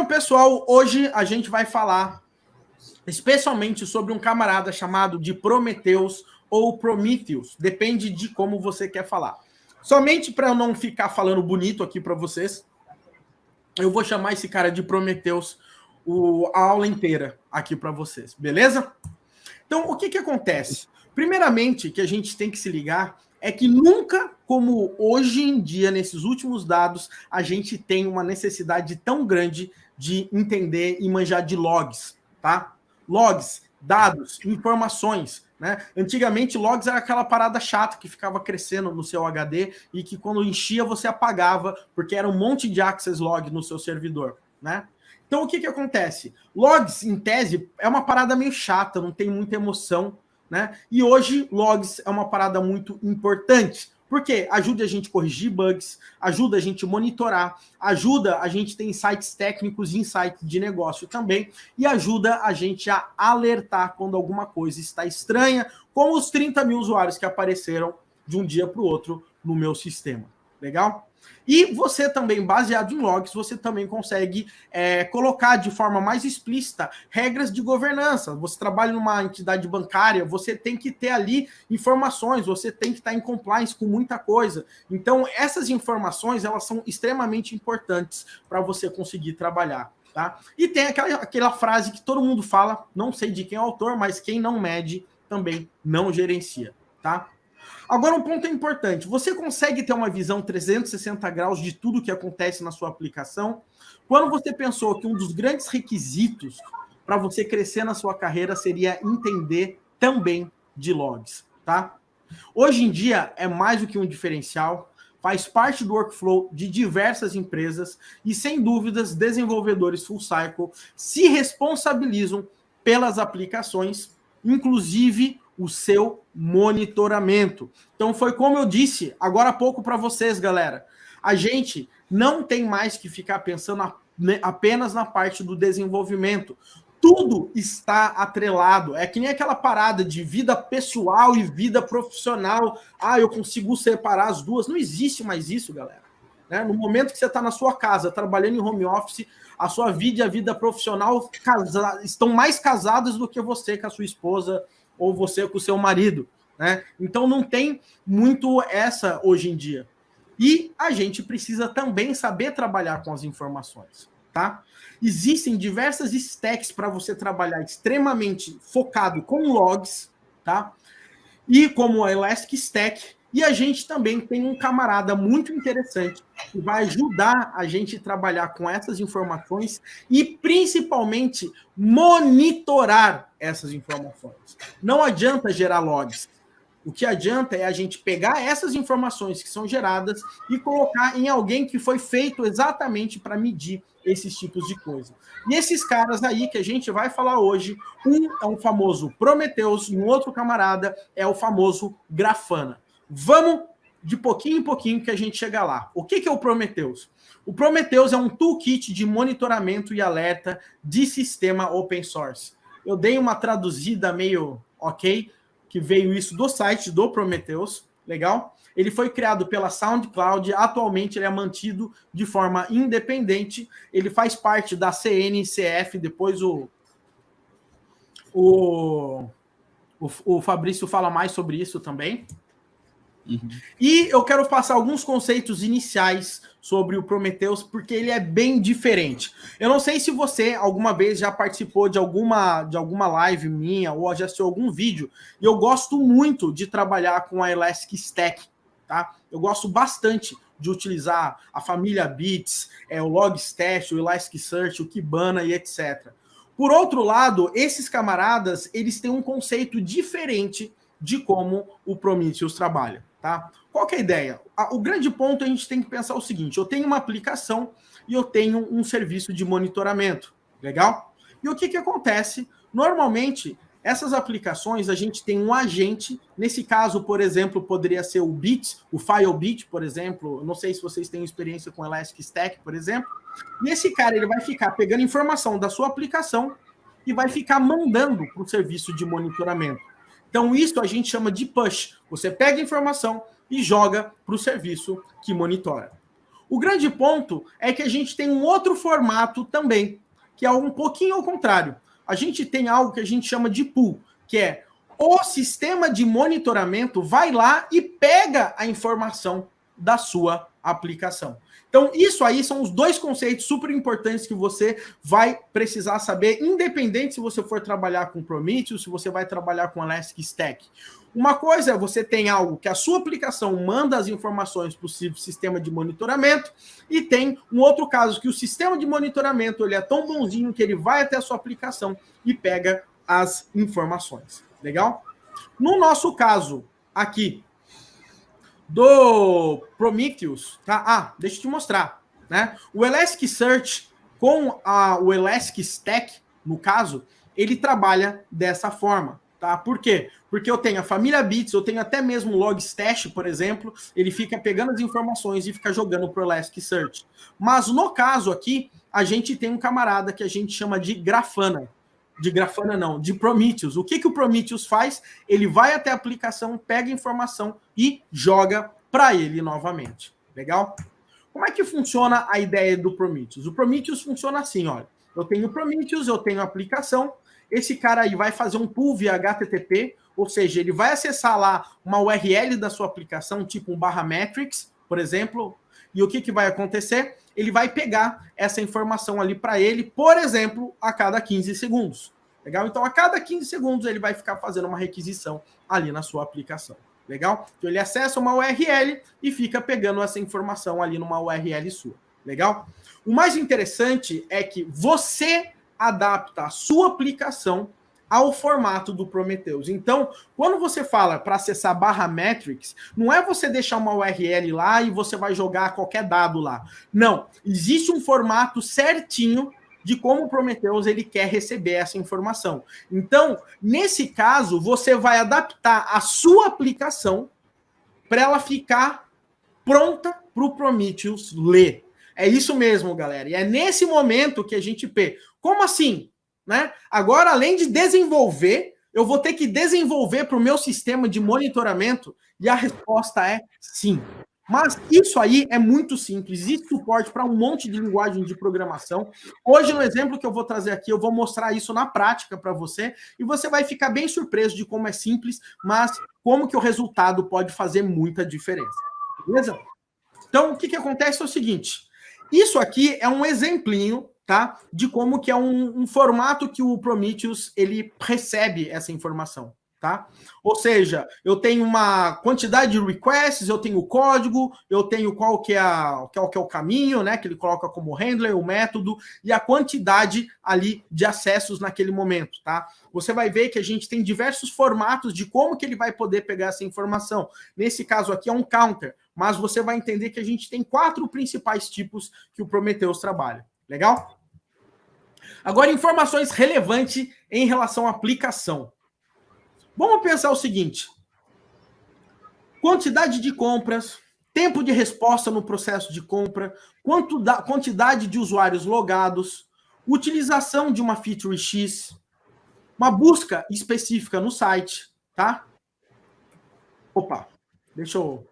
pessoal, hoje a gente vai falar especialmente sobre um camarada chamado de Prometheus ou Prometheus, depende de como você quer falar. Somente para eu não ficar falando bonito aqui para vocês, eu vou chamar esse cara de Prometheus a aula inteira aqui para vocês, beleza? Então, o que acontece? Primeiramente, que a gente tem que se ligar é que nunca, como hoje em dia, nesses últimos dados, a gente tem uma necessidade tão grande de entender e manjar de logs, tá? Logs, dados, informações, né? Antigamente, logs era aquela parada chata que ficava crescendo no seu HD e que quando enchia você apagava, porque era um monte de access log no seu servidor, né? Então, o que acontece? Logs, em tese, é uma parada meio chata, não tem muita emoção, né? E hoje, logs é uma parada muito importante. Por quê? Ajuda a gente a corrigir bugs, ajuda a gente a monitorar, ajuda a gente ter insights técnicos e insights de negócio também, e ajuda a gente a alertar quando alguma coisa está estranha, como os 30 mil usuários que apareceram de um dia para o outro no meu sistema. Legal? E você também, baseado em logs, você também consegue colocar de forma mais explícita regras de governança. Você trabalha numa entidade bancária, você tem que ter ali informações, você tem que estar em compliance com muita coisa. Então, essas informações, elas são extremamente importantes para você conseguir trabalhar. Tá? E tem aquela frase que todo mundo fala, não sei de quem é o autor, mas quem não mede também não gerencia. Tá? Agora, um ponto importante. Você consegue ter uma visão 360 graus de tudo que acontece na sua aplicação? Quando você pensou que um dos grandes requisitos para você crescer na sua carreira seria entender também de logs, tá? Hoje em dia, é mais do que um diferencial, faz parte do workflow de diversas empresas e, sem dúvidas, desenvolvedores full cycle se responsabilizam pelas aplicações, inclusive o seu monitoramento. Então, foi como eu disse agora há pouco para vocês, galera. A gente não tem mais que ficar pensando apenas na parte do desenvolvimento. Tudo está atrelado. É que nem aquela parada de vida pessoal e vida profissional. Ah, eu consigo separar as duas. Não existe mais isso, galera. Né? No momento que você está na sua casa, trabalhando em home office, a sua vida e a vida profissional estão mais casadas do que você com a sua esposa ou você com o seu marido, né? Então não tem muito essa hoje em dia. E a gente precisa também saber trabalhar com as informações, tá? Existem diversas stacks para você trabalhar extremamente focado com logs, tá? E como a Elastic Stack. E a gente também tem um camarada muito interessante que vai ajudar a gente a trabalhar com essas informações e, principalmente, monitorar essas informações. Não adianta gerar logs. O que adianta é a gente pegar essas informações que são geradas e colocar em alguém que foi feito exatamente para medir esses tipos de coisa. E esses caras aí que a gente vai falar hoje, um é o famoso Prometheus e um outro camarada é o famoso Grafana. Vamos de pouquinho em pouquinho que a gente chega lá. O que é o Prometheus? O Prometheus é um toolkit de monitoramento e alerta de sistema open source. Eu dei uma traduzida meio ok, que veio isso do site do Prometheus, legal? Ele foi criado pela SoundCloud, atualmente ele é mantido de forma independente, ele faz parte da CNCF, depois o Fabrício fala mais sobre isso também. E eu quero passar alguns conceitos iniciais sobre o Prometheus, porque ele é bem diferente. Eu não sei se você alguma vez já participou de alguma live minha ou já assistiu algum vídeo, e eu gosto muito de trabalhar com a Elastic Stack, tá? Eu gosto bastante de utilizar a família Bits, o Logstash, o Elasticsearch, o Kibana e etc. Por outro lado, esses camaradas, eles têm um conceito diferente de como o Prometheus trabalha. Tá? Qual que é a ideia? O grande ponto a gente tem que pensar o seguinte: eu tenho uma aplicação e eu tenho um serviço de monitoramento, legal? E o que acontece? Normalmente, essas aplicações, a gente tem um agente, nesse caso, por exemplo, poderia ser o Bit, o FileBit, por exemplo, não sei se vocês têm experiência com Elastic Stack, por exemplo, e esse cara ele vai ficar pegando informação da sua aplicação e vai ficar mandando para o serviço de monitoramento. Então, isso a gente chama de push. Você pega a informação e joga para o serviço que monitora. O grande ponto é que a gente tem um outro formato também, que é um pouquinho ao contrário. A gente tem algo que a gente chama de pool, que é o sistema de monitoramento vai lá e pega a informação da sua aplicação. Então, isso aí são os dois conceitos super importantes que você vai precisar saber, independente se você for trabalhar com Prometheus, se você vai trabalhar com Elastic Stack. Uma coisa é você tem algo que a sua aplicação manda as informações para o sistema de monitoramento, e tem um outro caso que o sistema de monitoramento ele é tão bonzinho que ele vai até a sua aplicação e pega as informações. Legal? No nosso caso aqui, do Prometheus, tá? Ah, deixa eu te mostrar, né? O Elasticsearch com o Elastic Stack, no caso, ele trabalha dessa forma, tá? Por quê? Porque eu tenho a família Bits, eu tenho até mesmo o Logstash, por exemplo, ele fica pegando as informações e fica jogando pro Elasticsearch. Mas no caso aqui, a gente tem um camarada que a gente chama de Grafana. De Grafana não, de Prometheus. O que o Prometheus faz? Ele vai até a aplicação, pega a informação e joga para ele novamente. Legal? Como é que funciona a ideia do Prometheus? O Prometheus funciona assim, olha. Eu tenho o Prometheus, eu tenho a aplicação, esse cara aí vai fazer um pool via HTTP, ou seja, ele vai acessar lá uma URL da sua aplicação, tipo um /metrics, por exemplo, e o que vai acontecer? Ele vai pegar essa informação ali para ele, por exemplo, a cada 15 segundos. Legal? Então, a cada 15 segundos, ele vai ficar fazendo uma requisição ali na sua aplicação. Legal? Então, ele acessa uma URL e fica pegando essa informação ali numa URL sua. Legal? O mais interessante é que você adapta a sua aplicação ao formato do Prometheus. Então, quando você fala para acessar /metrics, não é você deixar uma URL lá e você vai jogar qualquer dado lá. Não, existe um formato certinho de como o Prometheus ele quer receber essa informação. Então, nesse caso, você vai adaptar a sua aplicação para ela ficar pronta para o Prometheus ler. É isso mesmo, galera. E é nesse momento que a gente vê. Como assim? Né? Agora, além de desenvolver, eu vou ter que desenvolver para o meu sistema de monitoramento? E a resposta é sim. Mas isso aí é muito simples. Existe suporte para um monte de linguagem de programação. Hoje, no exemplo que eu vou trazer aqui, eu vou mostrar isso na prática para você, e você vai ficar bem surpreso de como é simples, mas como que o resultado pode fazer muita diferença. Beleza? Então, o que acontece é o seguinte. Isso aqui é um exemplinho, tá, de como que é um formato que o Prometheus ele recebe essa informação, tá? Ou seja, eu tenho uma quantidade de requests, eu tenho o código, eu tenho qual que é o caminho, né, que ele coloca como handler, o método e a quantidade ali de acessos naquele momento, tá? Você vai ver que a gente tem diversos formatos de como que ele vai poder pegar essa informação. Nesse caso aqui é um counter, mas você vai entender que a gente tem 4 principais tipos que o Prometheus trabalha. Legal? Agora, informações relevantes em relação à aplicação. Vamos pensar o seguinte. Quantidade de compras, tempo de resposta no processo de compra, quantidade de usuários logados, utilização de uma feature X, uma busca específica no site, tá? Opa, deixa eu...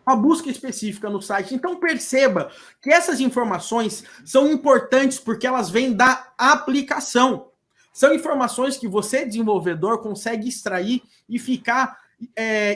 Uma busca específica no site. Então, perceba que essas informações são importantes porque elas vêm da aplicação. São informações que você, desenvolvedor, consegue extrair e ficar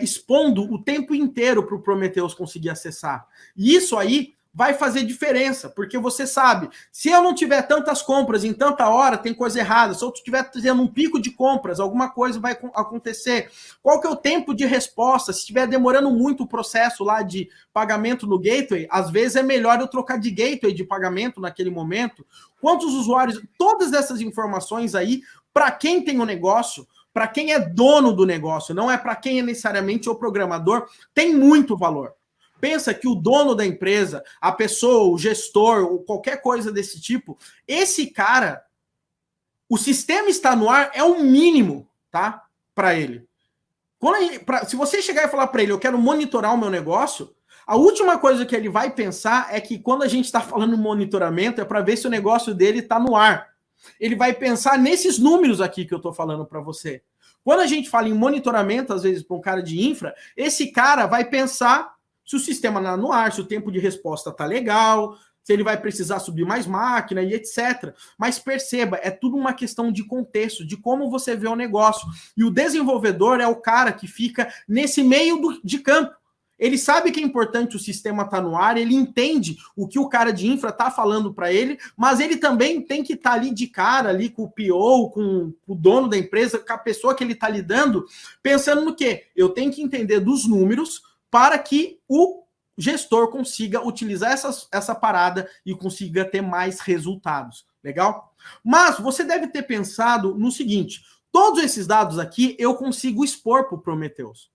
expondo o tempo inteiro para o Prometheus conseguir acessar. E isso aí vai fazer diferença, porque você sabe, se eu não tiver tantas compras em tanta hora, tem coisa errada. Se eu estiver tendo um pico de compras, alguma coisa vai acontecer. Qual que é o tempo de resposta? Se estiver demorando muito o processo lá de pagamento no gateway, às vezes é melhor eu trocar de gateway de pagamento naquele momento. Quantos usuários? Todas essas informações aí, para quem tem um negócio, para quem é dono do negócio, não é para quem é necessariamente o programador, tem muito valor. Pensa que o dono da empresa, a pessoa, o gestor, ou qualquer coisa desse tipo, esse cara, o sistema está no ar, é o mínimo, tá? Para ele. Se você chegar e falar para ele, eu quero monitorar o meu negócio, a última coisa que ele vai pensar é que quando a gente está falando monitoramento, é para ver se o negócio dele está no ar. Ele vai pensar nesses números aqui que eu estou falando para você. Quando a gente fala em monitoramento, às vezes, para um cara de infra, esse cara vai pensar Se o sistema está no ar, se o tempo de resposta está legal, se ele vai precisar subir mais máquina e etc. Mas perceba, é tudo uma questão de contexto, de como você vê o negócio. E o desenvolvedor é o cara que fica nesse meio de campo. Ele sabe que é importante o sistema estar no ar, ele entende o que o cara de infra está falando para ele, mas ele também tem que estar ali de cara, ali com o PO, com o dono da empresa, com a pessoa que ele está lidando, pensando no quê? Eu tenho que entender dos números para que o gestor consiga utilizar essa parada e consiga ter mais resultados. Legal? Mas você deve ter pensado no seguinte, todos esses dados aqui eu consigo expor para o Prometheus.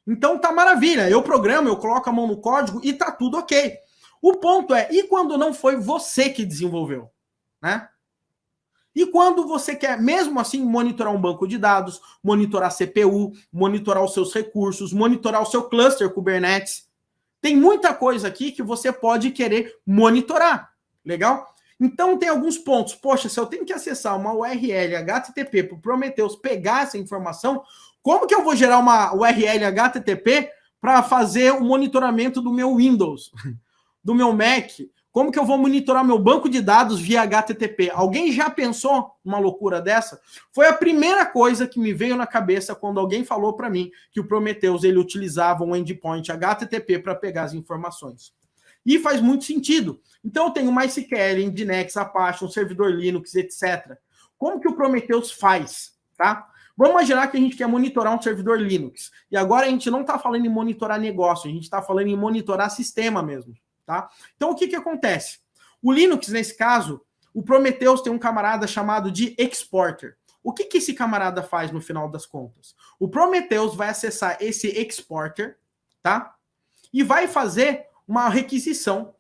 Então tá maravilha, eu programo, eu coloco a mão no código e tá tudo ok. O ponto é, e quando não foi você que desenvolveu? Né? E quando você quer, mesmo assim, monitorar um banco de dados, monitorar a CPU, monitorar os seus recursos, monitorar o seu cluster Kubernetes, tem muita coisa aqui que você pode querer monitorar. Legal? Então tem alguns pontos. Poxa, se eu tenho que acessar uma URL HTTP para o Prometheus pegar essa informação, como que eu vou gerar uma URL HTTP para fazer o monitoramento do meu Windows, do meu Mac? Como que eu vou monitorar meu banco de dados via HTTP? Alguém já pensou uma loucura dessa? Foi a primeira coisa que me veio na cabeça quando alguém falou para mim que o Prometheus ele utilizava um endpoint HTTP para pegar as informações. E faz muito sentido. Então eu tenho MySQL, Nginx, Apache, um servidor Linux, etc. Como que o Prometheus faz? Tá? Vamos imaginar que a gente quer monitorar um servidor Linux. E agora a gente não está falando em monitorar negócio, a gente está falando em monitorar sistema mesmo. Tá? Então, o que acontece? O Linux, nesse caso, o Prometheus tem um camarada chamado de exporter. O que esse camarada faz no final das contas? O Prometheus vai acessar esse exporter, tá? E vai fazer uma requisição,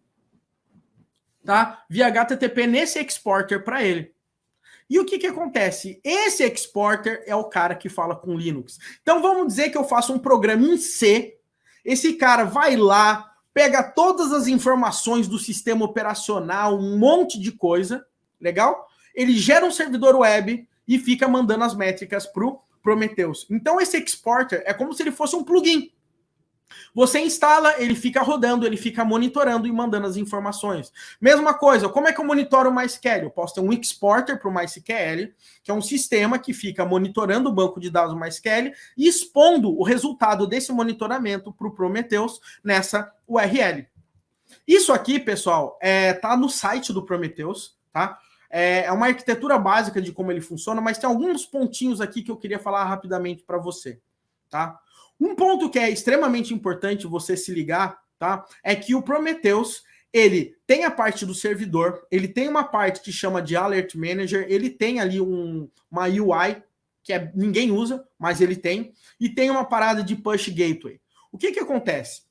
tá? Via HTTP nesse exporter para ele. E o que acontece? Esse exporter é o cara que fala com Linux. Então, vamos dizer que eu faço um programa em C, esse cara vai lá, pega todas as informações do sistema operacional, um monte de coisa, legal? Ele gera um servidor web e fica mandando as métricas para o Prometheus. Então, esse exporter é como se ele fosse um plugin. Você instala, ele fica rodando, ele fica monitorando e mandando as informações. Mesma coisa, como é que eu monitoro o MySQL? Eu posso ter um exporter para o MySQL, que é um sistema que fica monitorando o banco de dados MySQL e expondo o resultado desse monitoramento para o Prometheus nessa URL. Isso aqui, pessoal, tá no site do Prometheus, tá? É uma arquitetura básica de como ele funciona, mas tem alguns pontinhos aqui que eu queria falar rapidamente para você, tá? Um ponto que é extremamente importante você se ligar, tá? É que o Prometheus, ele tem a parte do servidor, ele tem uma parte que chama de Alert Manager, ele tem ali uma UI que ninguém usa, mas ele tem, e tem uma parada de Push Gateway. O que acontece?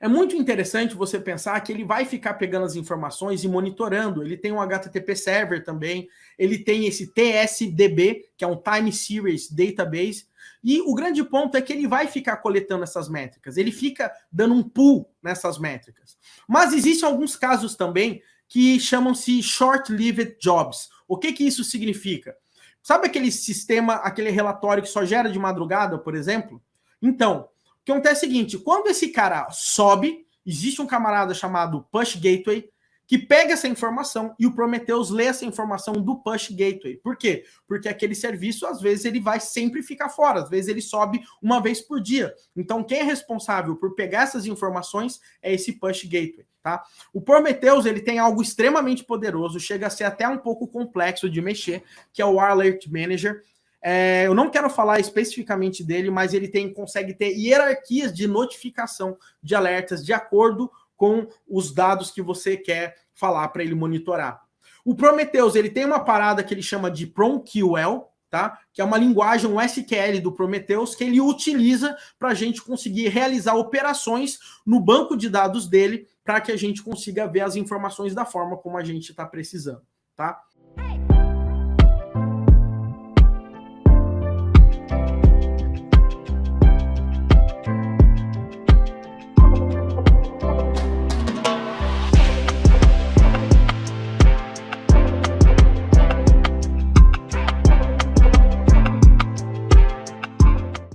É muito interessante você pensar que ele vai ficar pegando as informações e monitorando. Ele tem um HTTP Server também, ele tem esse TSDB, que é um Time Series Database, e o grande ponto é que ele vai ficar coletando essas métricas, ele fica dando um pull nessas métricas. Mas existem alguns casos também que chamam-se Short-Lived Jobs. O que isso significa? Sabe aquele sistema, aquele relatório que só gera de madrugada, por exemplo? Então, o que acontece é o seguinte, quando esse cara sobe, existe um camarada chamado Push Gateway, que pega essa informação e o Prometheus lê essa informação do Push Gateway. Por quê? Porque aquele serviço, às vezes, ele vai sempre ficar fora, às vezes ele sobe uma vez por dia. Então, quem é responsável por pegar essas informações é esse Push Gateway, tá? O Prometheus, ele tem algo extremamente poderoso, chega a ser até um pouco complexo de mexer, que é o Alert Manager. Eu não quero falar especificamente dele, mas ele consegue ter hierarquias de notificação de alertas de acordo com os dados que você quer falar para ele monitorar. O Prometheus, ele tem uma parada que ele chama de PromQL, tá? Que é uma linguagem, um SQL do Prometheus, que ele utiliza para a gente conseguir realizar operações no banco de dados dele, para que a gente consiga ver as informações da forma como a gente está precisando, tá?